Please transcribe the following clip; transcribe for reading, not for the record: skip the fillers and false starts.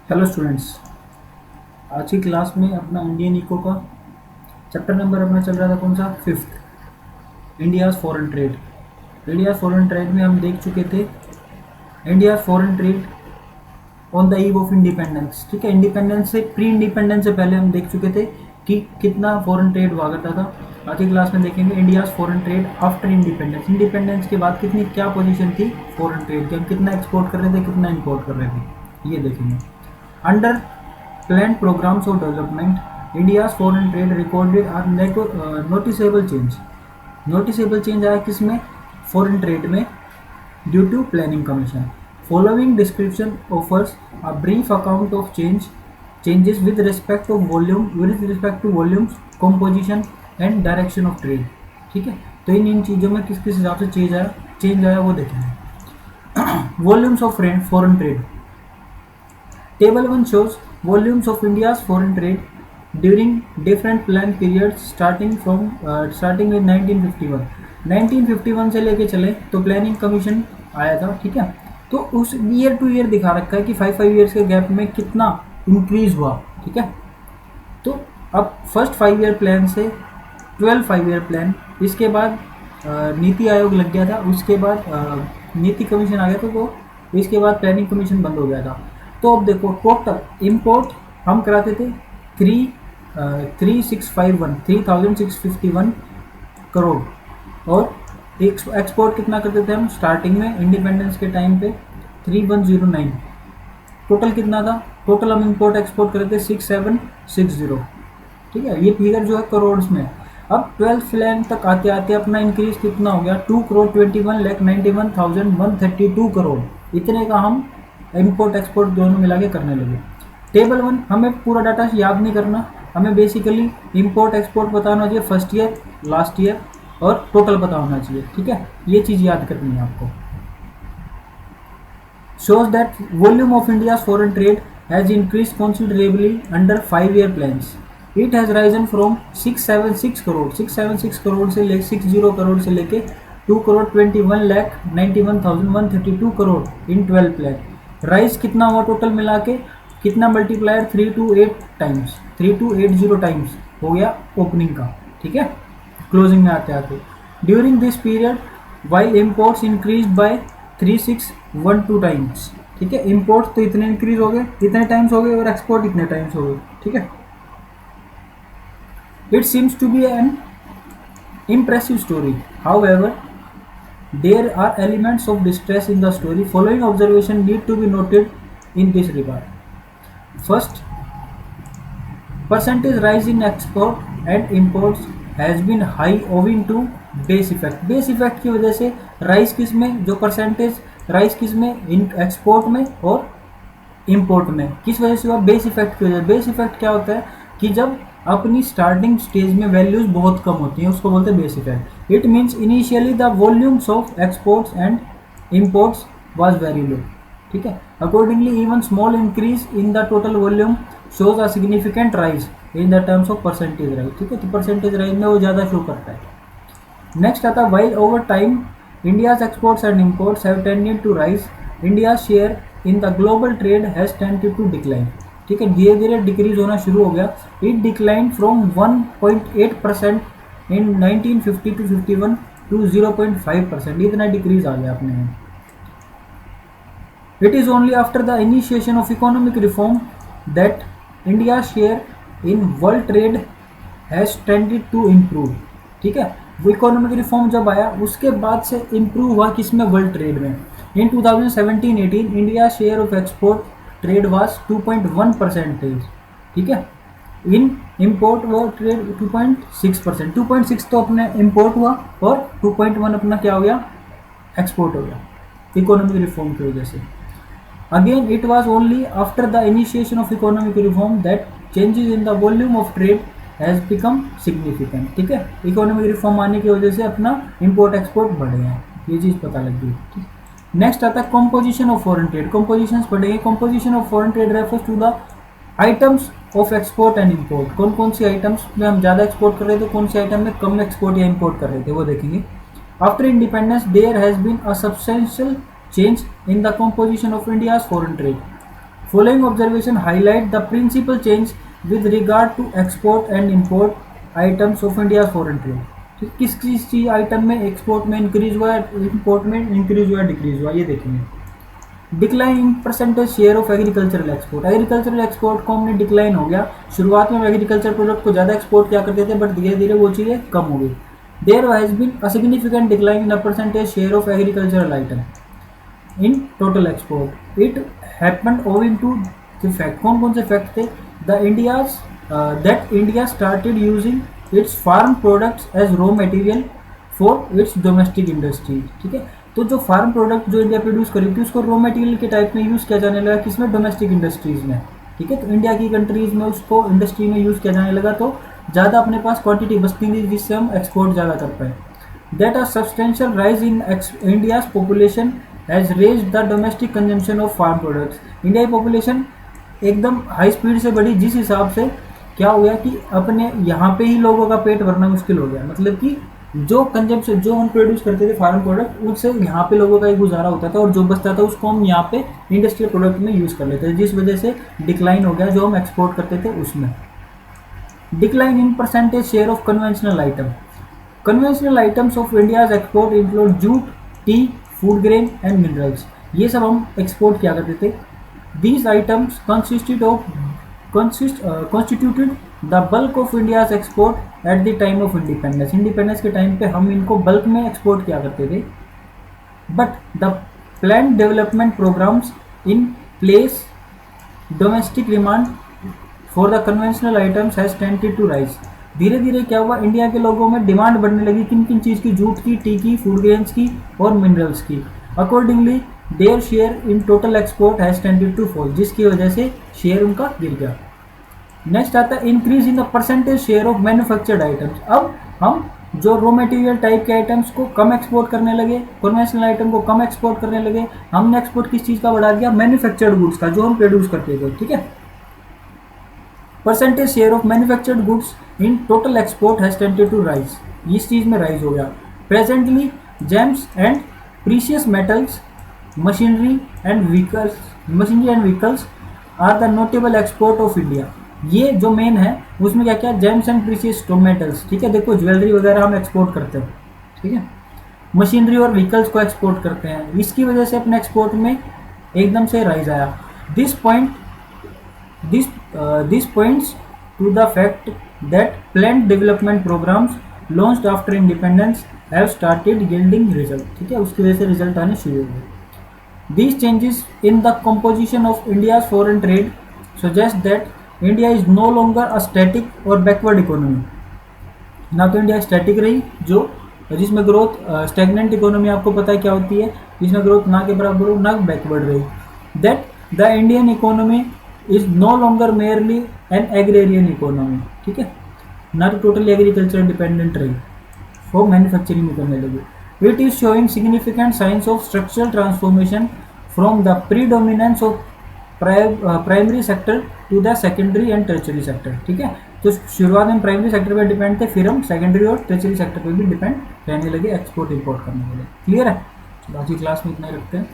Hello students. आज की class में अपना इंडियन इको का चैप्टर नंबर अपना चल रहा था कौन सा, fifth, India's foreign trade. India foreign trade में हम देख चुके थे India foreign trade on the eve of independence. ठीक है, इंडिपेंडेंस से प्री इंडिपेंडेंस से पहले हम देख चुके थे कि कितना फॉरेन ट्रेड हुआ करता था। आज की क्लास में देखेंगे India's foreign trade after independence. Independence के बाद कितनी क्या पोजीशन थी फॉरेन ट्रेड की, हम कितना एक्सपोर्ट कर रहे थे, कितना इंपोर्ट कर रहे थे, ये देखेंगे। Under planned programs of development, India's foreign trade recorded a noticeable change. Noticeable change आया किसमें, foreign trade में, due to planning commission. Following description offers a brief account of changes with respect to volumes, composition and direction of trade. ठीक है, तो इन चीज़ों में किस किस हिसाब से चेंज आया वो देखेंगे। Volumes of foreign trade. Table 1 shows volumes of India's foreign trade during different plan periods starting with 1951। 1951 से लेके चले तो प्लानिंग कमीशन आया था। ठीक है, तो उस ईयर टू ईयर दिखा रखा है कि 5 ईयर्स के गैप में कितना इंक्रीज हुआ। ठीक है, तो अब फर्स्ट 5 ईयर प्लान से 12 5 ईयर प्लान, इसके बाद नीति आयोग लग गया था, उसके बाद नीति कमीशन आ गया था, तो इसके बाद प्लानिंग कमीशन बंद हो गया था। तो अब देखो टोटल इंपोर्ट हम कराते थे 3651 करोड़, और एक्सपोर्ट कितना करते थे हम स्टार्टिंग में इंडिपेंडेंस के टाइम पे 3109। टोटल कितना था, टोटल हम इंपोर्ट एक्सपोर्ट करते थे 6760। ठीक है, ये फिगर जो है करोड़ में। अब 12th प्लान तक आते आते अपना इंक्रीज कितना हो गया, 2,21,91,132 करोड़। इतने का हम इंपोर्ट एक्सपोर्ट दोनों मिला के करने लगे। टेबल 1 हमें पूरा डाटा याद नहीं करना, हमें बेसिकली इंपोर्ट एक्सपोर्ट पता होना चाहिए, फर्स्ट ईयर, लास्ट ईयर और टोटल पता होना चाहिए। ठीक है, ये चीज़ याद करनी है आपको। shows that volume of India's foreign trade has increased considerably under 5 year plans. It has risen from 676 crore से 60 करोड़ से लेके 2,21,91,132 करोड़ इन 12 प्लान। राइज कितना हुआ टोटल मिला के, कितना मल्टीप्लायर 3280 टाइम्स हो गया ओपनिंग का। ठीक है, क्लोजिंग में आते आते during this period while imports increase by 3612 times. ठीक है, इंपोर्ट तो इतने इंक्रीज हो गए, इतने टाइम्स हो गए, और एक्सपोर्ट इतने टाइम्स हो गए। ठीक है, it seems to be an impressive story. However, there are elements of distress in the story. Following observation need to be noted in this regard. First, percentage rise in export and imports has been high owing to base effect. Base effect की वजह से rise किस में, जो percentage rise किस में, in export में और इंपोर्ट में, किस वजह से हुआ, बेस इफेक्ट की वजह से। बेस इफेक्ट क्या होता है कि जब अपनी स्टार्टिंग स्टेज में वैल्यूज बहुत कम होती हैं, उसको बोलते हैं base effect. It means initially the volumes of exports and imports was very low. ठीक है, accordingly even small increase in the total volume shows a significant rise in the terms of percentage rise. ठीक है, तो percentage rise में वो ज़्यादा show करता है। नेक्स्ट आता है while over time India's exports and imports have tended to rise, India share in the global trade has tended to decline. ठीक है, धीरे धीरे डिक्रीज होना शुरू हो गया। It decline from 1.8% in 1950 to 51 to 0.5%। इतना डिक्रीज आ गया अपने में। It is only after the initiation of economic reform that India share in world trade has tended to improve. ठीक है, वो इकोनॉमिक रिफॉर्म जब आया उसके बाद से इम्प्रूव हुआ किसमें, वर्ल्ड ट्रेड में। इन 2017-18 India share of export trade was 2.1%। ठीक है, इन इंपोर्ट वो ट्रेड 2.6%। 2.6 तो अपने इंपोर्ट हुआ और 2.1 अपना क्या हो गया, एक्सपोर्ट हो गया इकोनॉमिक रिफॉर्म की वजह से। Again it was only after the initiation of economic reform that changes in the volume of trade has become significant. ठीक है, इकोनॉमिक रिफॉर्म आने की वजह से अपना इंपोर्ट एक्सपोर्ट बढ़े हैं, ये चीज़ पता लग गई। ठीक, नेक्स्ट आता है composition of foreign trade. Compositions पढ़ेंगे। Composition of foreign trade refers to the items of export and import. कौन कौन सी आइटम्स में हम ज़्यादा एक्सपोर्ट कर रहे थे, कौन सी आइटम में कम एक्सपोर्ट या इंपोर्ट कर रहे थे, वो देखेंगे। After independence there has been a substantial change in the composition of India's foreign trade. Following observation highlight the principal change with regard to export and import items of India foreign trade. किस किस चीज item में export में increase हुआ है, import में increase हुआ, decrease हुआ, ये देखेंगे। Decline in percentage share of agricultural export. Agricultural export को हमने डिक्लाइन हो गया। शुरुआत में हम एग्रीकल्चर प्रोडक्ट को ज़्यादा एक्सपोर्ट किया करते थे, बट धीरे धीरे वो चीज़ें कम हो गई। There has been a significant decline in a percentage share of agricultural item in total export. It happened owing to the fact, कौन कौन से फैक्ट थे, the India's that India started using its farm products as raw material for its domestic industry. ठीक है, तो जो farm product जो India produce करी थी उसको रॉ मटेरियल के टाइप में यूज़ किया जाने लगा, किसमें, डोमेस्टिक इंडस्ट्रीज़ में। ठीक है, तो इंडिया की कंट्रीज़ में उसको इंडस्ट्री में यूज़ किया जाने लगा, तो ज़्यादा अपने पास क्वांटिटी बचती थी जिससे हम एक्सपोर्ट ज़्यादा कर पाए। That a substantial rise in India's population has raised the domestic consumption of farm products. India की पॉपुलेशन एकदम हाई स्पीड से बढ़ी, जिस हिसाब से क्या हुआ कि अपने यहाँ पे ही लोगों का पेट भरना मुश्किल हो गया। मतलब कि जो कंजम्पशन जो हम प्रोड्यूस करते थे फार्म प्रोडक्ट, उससे यहाँ पे लोगों का एक गुजारा होता था और जो बचता था उसको हम यहाँ पे इंडस्ट्रियल प्रोडक्ट में यूज़ कर लेते थे, जिस वजह से डिक्लाइन हो गया जो हम एक्सपोर्ट करते थे उसमें। Decline in percentage share of conventional item. Conventional items of India's export include jute, T, food grain and minerals. ये सब हम एक्सपोर्ट किया करते थे। These items constituted the bulk of India's export at the time of independence। Independence के time पे हम इनको बल्क में एक्सपोर्ट किया करते थे। But the plan development programs in place domestic demand for the conventional items has tended to rise. धीरे धीरे क्या हुआ, इंडिया के लोगों में डिमांड बढ़ने लगी, किन किन चीज़ की, जूट की, टी की, फूड ग्रेन्स की और मिनरल्स की। Accordingly their share in total export has tended to fall, जिसकी वजह से शेयर उनका गिर गया। नेक्स्ट आता है increase in the percentage share of manufactured items. अब हम जो रॉ मटेरियल टाइप के आइटम्स को कम एक्सपोर्ट करने लगे, कन्वेंशनल आइटम को कम एक्सपोर्ट करने लगे। हमने एक्सपोर्ट किस चीज़ का बढ़ा दिया, मैन्युफैक्चर्ड गुड्स का, जो हम प्रोड्यूस करते थे। ठीक है, percentage share of manufactured goods in total export has tended to rise, इस चीज़ में राइज हो गया। Presently gems and precious metals, machinery and vehicles are the notable export of India. ये जो मेन है उसमें क्या क्या, जेम्स एंड प्रीशियस मेटल्स। ठीक है, देखो ज्वेलरी वगैरह हम एक्सपोर्ट करते हैं। ठीक है, मशीनरी और व्हीकल्स को एक्सपोर्ट करते हैं, इसकी वजह से अपने एक्सपोर्ट में एकदम से राइज आया। This points to the fact that planned development programs launched after independence have started yielding result. ठीक है, उसकी वजह से रिजल्ट आने शुरू हो गए। These changes in the composition of India's foreign trade suggest that India is no longer a static or backward economy। ना तो इंडिया स्टैटिक रही, जो जिसमें ग्रोथ स्टैग्नेंट इकोनॉमी आपको पता है क्या होती है, जिसमें ग्रोथ ना के बराबर हो, ना बैकवर्ड रही। That the Indian economy is no longer merely an agrarian economy. ठीक है, ना तो टोटली एग्रीकल्चर डिपेंडेंट रही, वो मैन्युफैक्चरिंग में करने लगी। It is showing significant signs of structural transformation from the predominance of primary sector to the secondary and tertiary sector। ठीक है, तो शुरुआत में प्राइमरी सेक्टर पे डिपेंड थे, फिर हम सेकेंडरी और टर्शियरी सेक्टर पे भी डिपेंड रहने लगे एक्सपोर्ट इंपोर्ट करने के लिए। क्लियर है, चलो आज की क्लास में इतना ही रखते हैं।